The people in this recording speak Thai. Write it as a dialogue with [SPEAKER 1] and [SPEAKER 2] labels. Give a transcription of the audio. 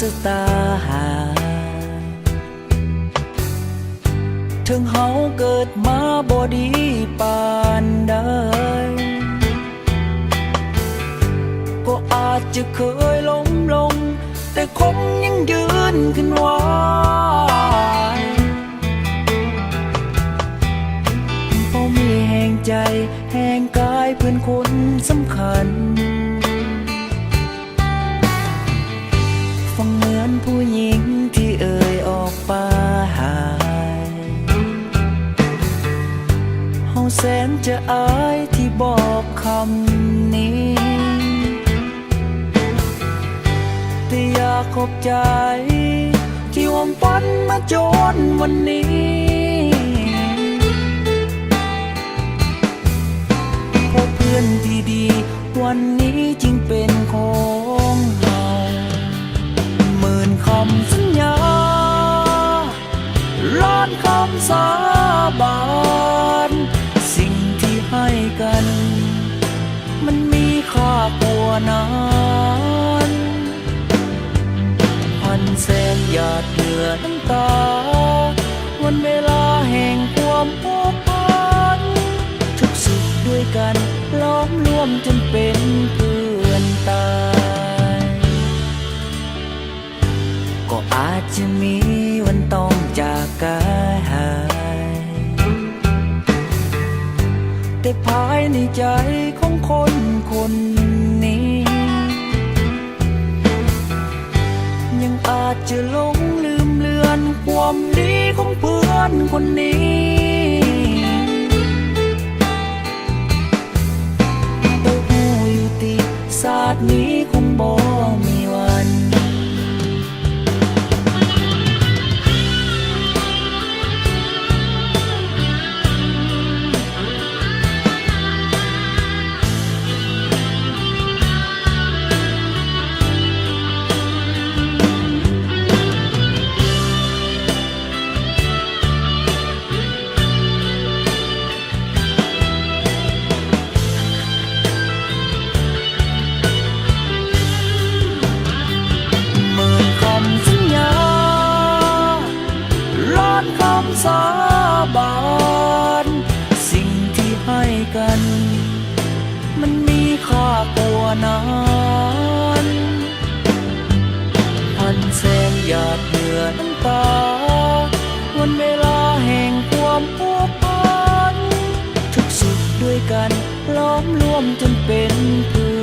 [SPEAKER 1] ชะตาถึงเฮาเกิดมาบ่ดีปานใดก็อาจจะเคยล้มลงแต่คงยังยืนขึ้นไหวเพราะมีแห่งใจแห่งกายเพื่อนคนสำคัญฟังเหมือนผู้หญิงที่เอ่ยออกไปเฮาแสนจะอายที่บอกคำนี้แต่อยากขอบใจที่วมฝันมาจนวันนี้เพราะเพื่อนที่ดีวันนี้จึงเป็นของเฮาหมื่นคำสัญญาล้านคำสาบานสิ่งที่ให้กันมันมีค่ากว่านั้นพันแสนหยาดเหงื่อน้ำตาวันเวลาแห่งความผูกพันทุกสุขด้วยกันล้อมรวมจนเป็นเพื่อนตายก็อาจจะมีวันต้องจากกันแต่ภายในใจของคนคนนี้ยังอาจจะหลงลืมเลือนความดีของเพื่อนคนนี้แต่หูอยู่ติศาสตร์นี้คงบ่มีวันสาบานสิ่งที่ให้กันมันมีค่ากว่านั้นพันแสนหยาดเหงื่อน้ำตาวันเวลาแห่งความผูกพันทุกสุขด้วยกันล้อมรวมจนเป็นเพื่อน